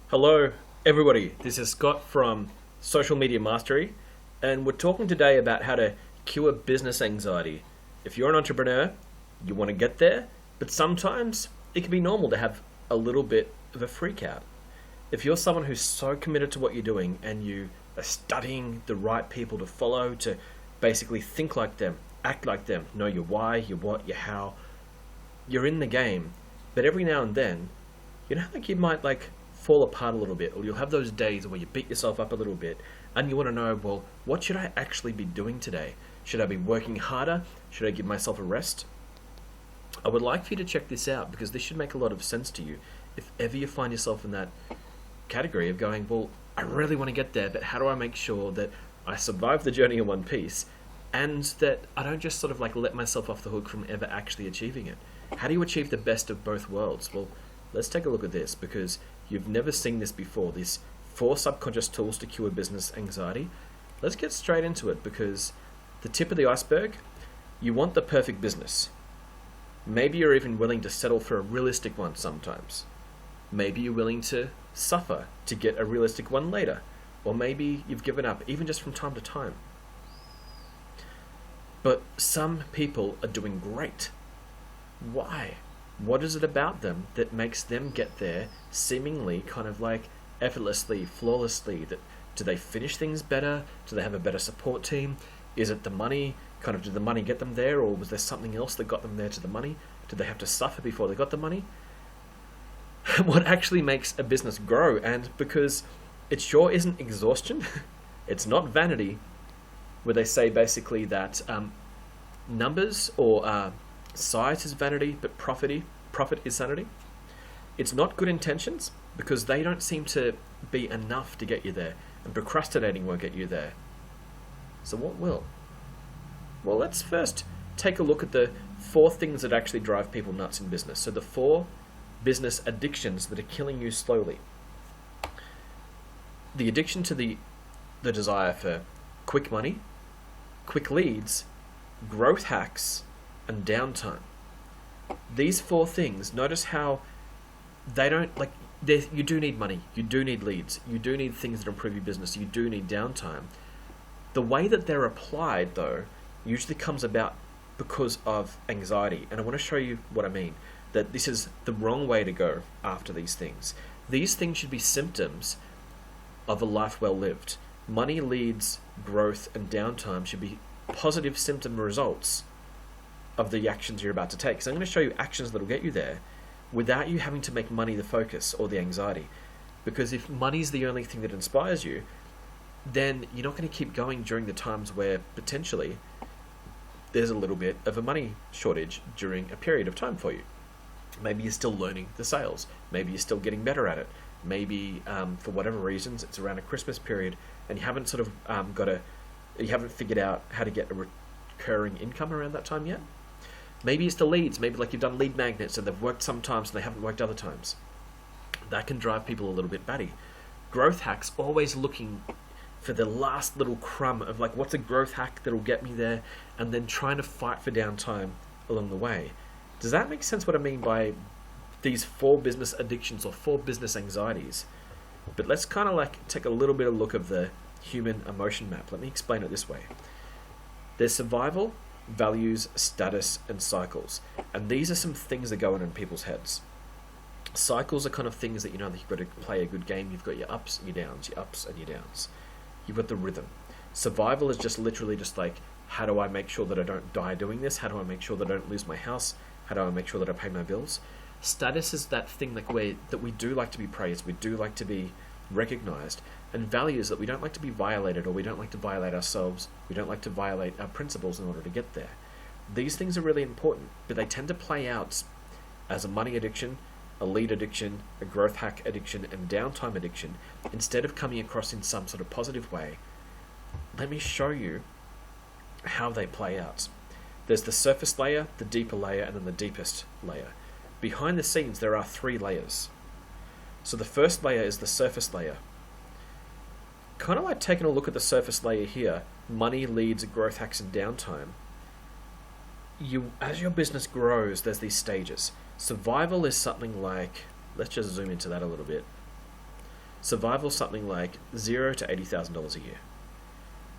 Hello, everybody. This is Scott from Social Media Mastery, and we're talking today about how to cure business anxiety. If you're an entrepreneur, you want to get there, but sometimes it can be normal to have a little bit of a freak out. If you're someone who's so committed to what you're doing and you are studying the right people to follow, to basically think like them, act like them, know your why, your what, your how, you're in the game, but every now and then, you might fall apart a little bit, or you'll have those days where you beat yourself up a little bit and you want to know, well, what should I actually be doing today? Should I be working harder? Should I give myself a rest? I would like for you to check this out because this should make a lot of sense to you if ever you find yourself in that category of going, well, I really want to get there, but how do I make sure that I survive the journey in one piece and that I don't just let myself off the hook from ever actually achieving it? How do you achieve the best of both worlds? Well, let's take a look at this because you've never seen this before. These 4 subconscious tools to cure business anxiety. Let's get straight into it because the tip of the iceberg, you want the perfect business. Maybe you're even willing to settle for a realistic one sometimes. Maybe you're willing to suffer to get a realistic one later. Or maybe you've given up, even just from time to time. But some people are doing great. Why? What is it about them that makes them get there seemingly effortlessly, flawlessly? Do they finish things better? Do they have a better support team? Is it the money? Did the money get them there, or was there something else that got them there to the money? Did they have to suffer before they got the money? What actually makes a business grow, and because it sure isn't exhaustion, it's not vanity, where they say basically that numbers or size is vanity, but profit is sanity. It's not good intentions because they don't seem to be enough to get you there, and procrastinating won't get you there. So what will? Well, let's first take a look at the 4 things that actually drive people nuts in business. So the 4 business addictions that are killing you slowly. The addiction to the desire for quick money, quick leads, growth hacks, and downtime. These 4 things, notice how they don't you do need money, you do need leads, you do need things that improve your business, you do need downtime. The way that they're applied, though, usually comes about because of anxiety, and I want to show you what I mean, that this is the wrong way to go after these things. These things should be symptoms of a life well lived. Money, leads, growth, and downtime should be positive symptom results of the actions you're about to take. So I'm going to show you actions that will get you there without you having to make money the focus or the anxiety. Because if money's the only thing that inspires you, then you're not going to keep going during the times where potentially there's a little bit of a money shortage during a period of time for you. Maybe you're still learning the sales. Maybe you're still getting better at it. Maybe for whatever reasons it's around a Christmas period and you haven't you haven't figured out how to get a recurring income around that time yet. Maybe it's the leads. Maybe you've done lead magnets and they've worked sometimes and they haven't worked other times. That can drive people a little bit batty. Growth hacks, always looking for the last little crumb of what's a growth hack that'll get me there, and then trying to fight for downtime along the way. Does that make sense what I mean by these 4 business addictions or 4 business anxieties? But let's take a little bit of look of the human emotion map. Let me explain it this way. There's survival, values, status, and cycles. And these are some things that go on in people's heads. Cycles are things that that you've got to play a good game. You've got your ups and your downs, your ups and your downs. You've got the rhythm. Survival is just literally how do I make sure that I don't die doing this? How do I make sure that I don't lose my house? How do I make sure that I pay my bills? Status is that thing that we do like to be praised, we do like to be recognized, and values that we don't like to be violated, or we don't like to violate ourselves, we don't like to violate our principles in order to get there. These things are really important, but they tend to play out as a money addiction, a lead addiction, a growth hack addiction, and downtime addiction, instead of coming across in some sort of positive way. Let me show you how they play out. There's the surface layer, the deeper layer, and then the deepest layer. Behind the scenes, there are 3 layers. So the first layer is the surface layer. Taking a look at the surface layer here, money, leads, growth hacks, and downtime. As your business grows, there's these stages. Survival is something like, let's just zoom into that a little bit. Survival something like $0 to $80,000 a year.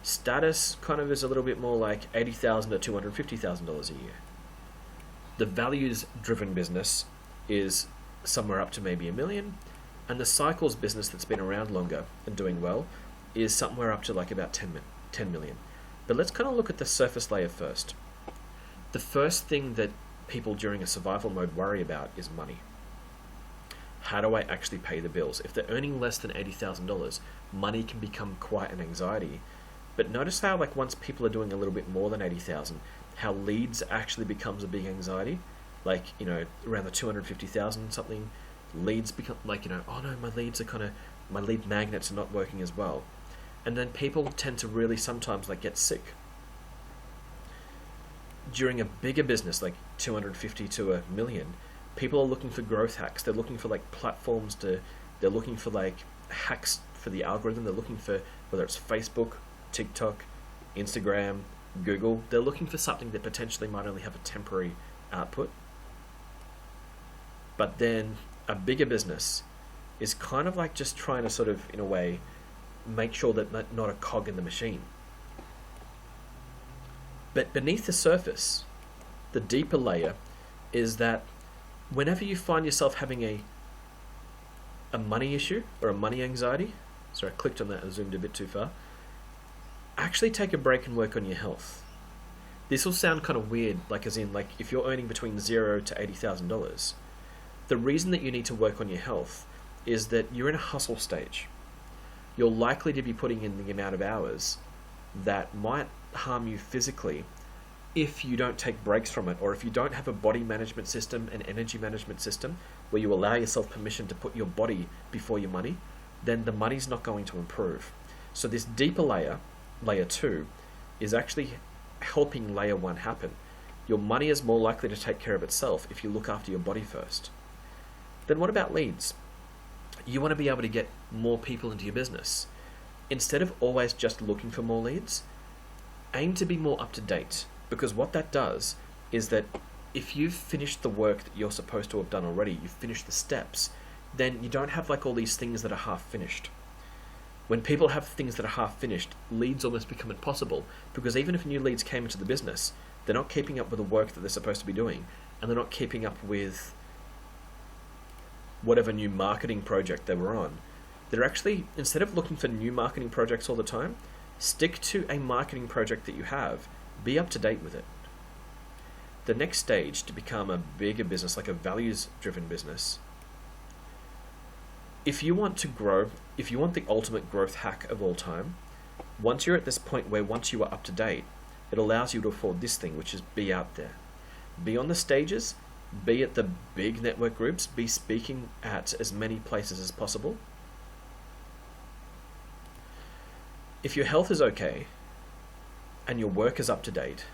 Status kind of is a little bit more like $80,000 to $250,000 a year. The values-driven business is somewhere up to maybe $1 million, and the cycles business that's been around longer and doing well is somewhere up to like about 10 million. But let's kind of look at the surface layer first. The first thing that people during a survival mode worry about is money. How do I actually pay the bills? If they're earning less than $80,000, money can become quite an anxiety. But notice how, like, once people are doing a little bit more than 80,000, how leads actually becomes a big anxiety. Like, you know, around the 250,000 something, leads become like, you know, oh no, my lead magnets are not working as well. And then people tend to really sometimes like get sick. During a bigger business, like 250 to $1 million, people are looking for growth hacks. They're looking for like platforms they're looking for like hacks for the algorithm. They're looking for whether it's Facebook, TikTok, Instagram, Google. They're looking for something that potentially might only have a temporary output. But then a bigger business is kind of like just trying to sort of, in a way, make sure that not a cog in the machine. But beneath the surface, the deeper layer is that whenever you find yourself having a money issue or a money anxiety, sorry, I clicked on that and zoomed a bit too far, actually take a break and work on your health. This will sound kind of weird, like as in, like if you're earning between $0 to $80,000, the reason that you need to work on your health is that you're in a hustle stage. You're likely to be putting in the amount of hours that might harm you physically if you don't take breaks from it, or if you don't have a body management system, an energy management system, where you allow yourself permission to put your body before your money, then the money's not going to improve. So this deeper layer, layer 2, is actually helping layer 1 happen. Your money is more likely to take care of itself if you look after your body first. Then what about leads? You want to be able to get more people into your business. Instead of always just looking for more leads, aim to be more up to date, because what that does is that if you've finished the work that you're supposed to have done already, you've finished the steps, then you don't have like all these things that are half finished. When people have things that are half finished, leads almost become impossible, because even if new leads came into the business, they're not keeping up with the work that they're supposed to be doing, and they're not keeping up with whatever new marketing project they were on. They're actually, instead of looking for new marketing projects all the time, stick to a marketing project that you have. Be up to date with it. The next stage to become a bigger business, like a values-driven business, if you want to grow, if you want the ultimate growth hack of all time, once you're at this point where once you are up to date, it allows you to afford this thing, which is be out there. Be on the stages, be at the big network groups, be speaking at as many places as possible. If your health is okay and your work is up to date,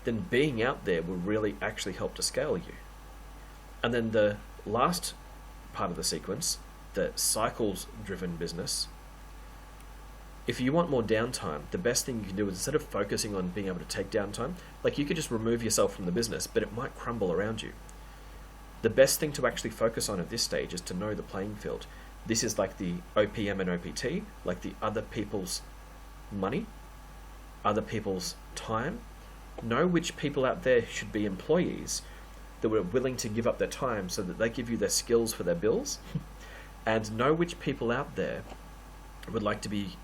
then being out there will really actually help to scale you. And then the last part of the sequence, the cycles-driven business, if you want more downtime, the best thing you can do is, instead of focusing on being able to take downtime, like you could just remove yourself from the business, but it might crumble around you. The best thing to actually focus on at this stage is to know the playing field. This is like the OPM and OPT, like the other people's money, other people's time. Know which people out there should be employees that were willing to give up their time so that they give you their skills for their bills, and know which people out there would like to be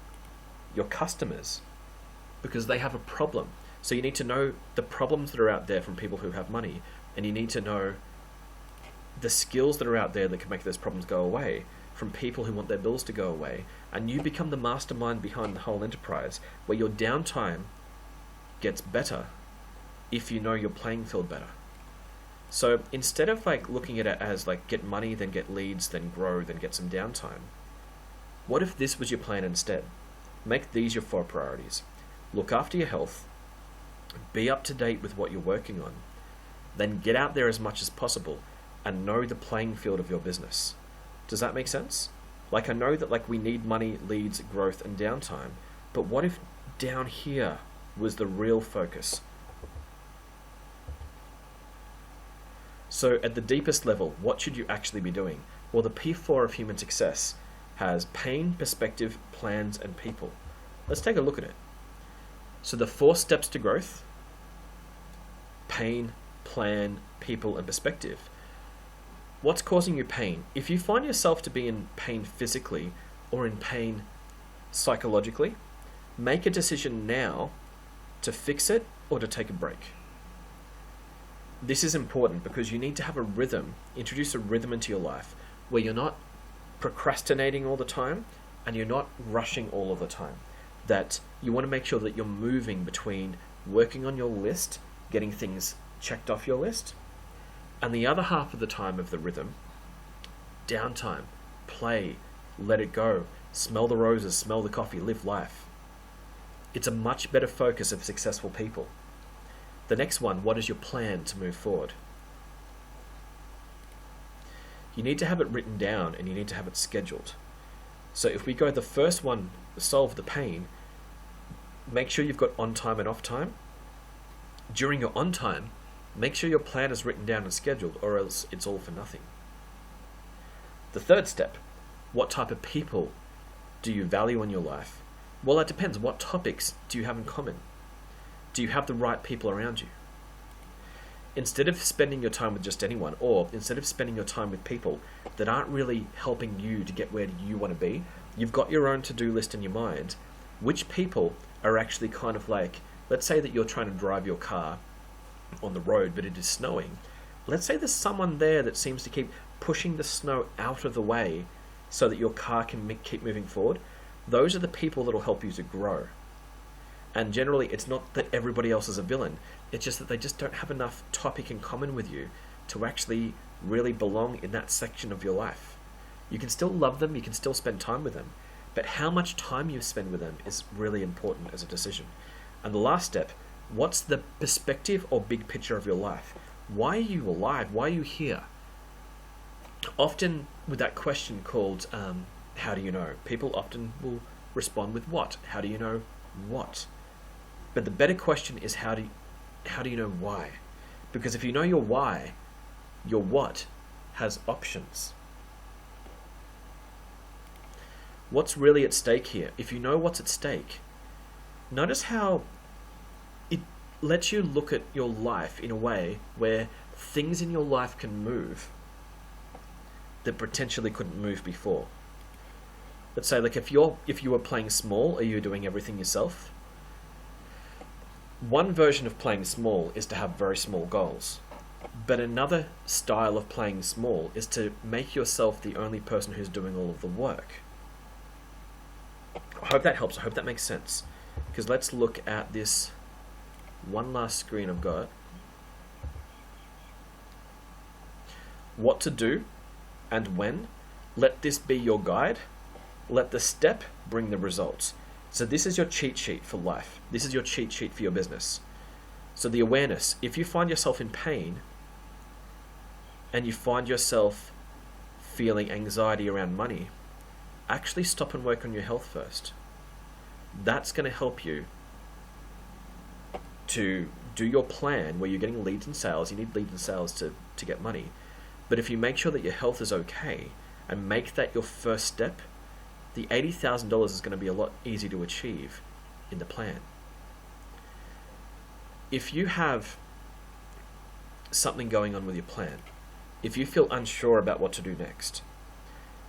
your customers because they have a problem. So you need to know the problems that are out there from people who have money, and you need to know the skills that are out there that can make those problems go away from people who want their bills to go away, and you become the mastermind behind the whole enterprise, where your downtime gets better if you know your playing field better. So instead of like looking at it as like get money, then get leads, then grow, then get some downtime, what if this was your plan instead? Make these your 4 priorities. Look after your health, be up to date with what you're working on, then get out there as much as possible and know the playing field of your business. Does that make sense? Like, I know that like we need money, leads, growth, and downtime, but what if down here was the real focus? So at the deepest level, what should you actually be doing? Well, the P4 of human success has pain, perspective, plans, and people. Let's take a look at it. So the 4 steps to growth: pain, plan, people, and perspective. What's causing you pain? If you find yourself to be in pain physically or in pain psychologically, make a decision now to fix it or to take a break. This is important because you need to have a rhythm, introduce a rhythm into your life where you're not procrastinating all the time and you're not rushing all of the time. That you want to make sure that you're moving between working on your list, getting things checked off your list, and the other half of the time of the rhythm, downtime, play, let it go, smell the roses, smell the coffee, live life. It's a much better focus of successful people. The next one, what is your plan to move forward? You need to have it written down and you need to have it scheduled. So if we go the first one, solve the pain, make sure you've got on time and off time. During your on time, make sure your plan is written down and scheduled, or else it's all for nothing. The third step, what type of people do you value in your life? Well, it depends. What topics do you have in common? Do you have the right people around you? Instead of spending your time with just anyone, or instead of spending your time with people that aren't really helping you to get where you want to be, you've got your own to-do list in your mind. Which people are actually kind of like, let's say that you're trying to drive your car on the road, but it is snowing. Let's say there's someone there that seems to keep pushing the snow out of the way so that your car can keep moving forward. Those are the people that will help you to grow. And generally, it's not that everybody else is a villain. It's just that they just don't have enough topic in common with you to actually really belong in that section of your life. You can still love them, you can still spend time with them, but how much time you spend with them is really important as a decision. And the last step, what's the perspective or big picture of your life? Why are you alive? Why are you here? Often with that question called, how do you know? People often will respond with what? How do you know what? But the better question is how do you know why? Because if you know your why, your what has options. What's really at stake here? If you know what's at stake, notice how it lets you look at your life in a way where things in your life can move that potentially couldn't move before. Let's say, like, if you were playing small, are you doing everything yourself? One version of playing small is to have very small goals. But another style of playing small is to make yourself the only person who's doing all of the work. I hope that helps. I hope that makes sense. Because let's look at this one last screen I've got. What to do and when. Let this be your guide. Let the step bring the results. So this is your cheat sheet for life. This is your cheat sheet for your business. So the awareness, if you find yourself in pain and you find yourself feeling anxiety around money, actually stop and work on your health first. That's going to help you to do your plan where you're getting leads and sales. You need leads and sales to get money. But if you make sure that your health is okay and make that your first step, the $80,000 is going to be a lot easier to achieve in the plan. If you have something going on with your plan, if you feel unsure about what to do next,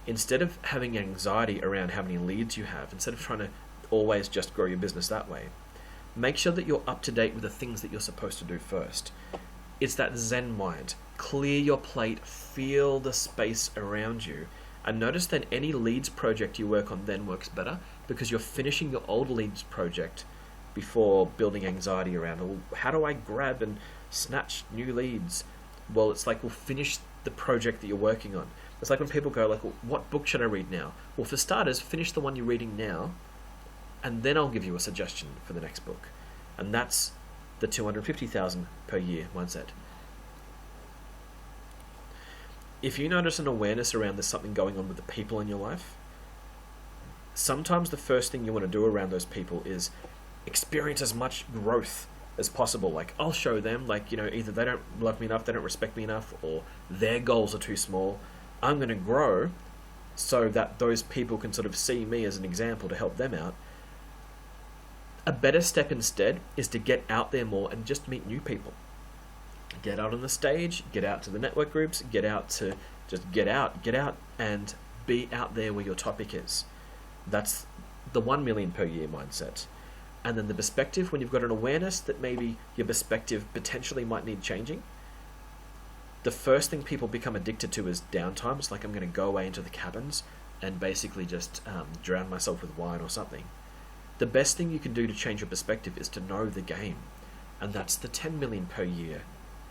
instead of having anxiety around how many leads you have, instead of trying to always just grow your business that way, make sure that you're up to date with the things that you're supposed to do first. It's that Zen mind. Clear your plate, feel the space around you, and notice that any leads project you work on then works better because you're finishing your old leads project before building anxiety around, well, how do I grab and snatch new leads? Well, it's like, well, finish the project that you're working on. It's like when people go like, well, what book should I read now? Well, for starters, finish the one you're reading now, and then I'll give you a suggestion for the next book. And that's the $250,000 per year mindset. If you notice an awareness around there's something going on with the people in your life, sometimes the first thing you want to do around those people is experience as much growth as possible. Like, I'll show them, like, you know, either they don't love me enough, they don't respect me enough, or their goals are too small. I'm going to grow so that those people can sort of see me as an example to help them out. A better step instead is to get out there more and just meet new people. Get out on the stage, get out to the network groups, get out and be out there where your topic is. That's the 1 million per year mindset. And then the perspective, when you've got an awareness that maybe your perspective potentially might need changing, the first thing people become addicted to is downtime. It's like, I'm going to go away into the cabins and basically just drown myself with wine or something. The best thing you can do to change your perspective is to know the game. And that's the 10 million per year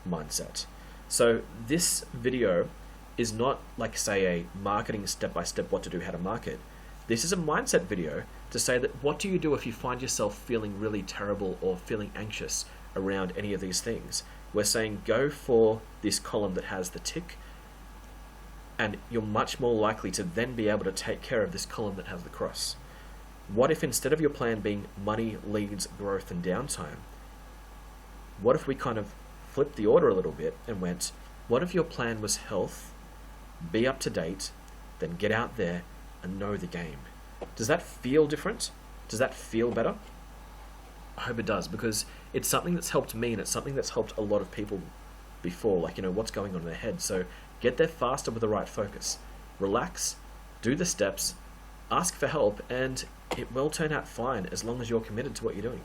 mindset. So this video is not like, say, a marketing step-by-step what to do, how to market. This is a mindset video to say that what do you do if you find yourself feeling really terrible or feeling anxious around any of these things? We're saying go for this column that has the tick, and you're much more likely to then be able to take care of this column that has the cross. What if instead of your plan being money, leads, growth, and downtime, what if we kind of flipped the order a little bit and went, what if your plan was health, be up to date, then get out there and know the game? Does that feel different? Does that feel better? I hope it does, because it's something that's helped me and it's something that's helped a lot of people before, like, what's going on in their head. So get there faster with the right focus. Relax, do the steps, ask for help, and it will turn out fine as long as you're committed to what you're doing.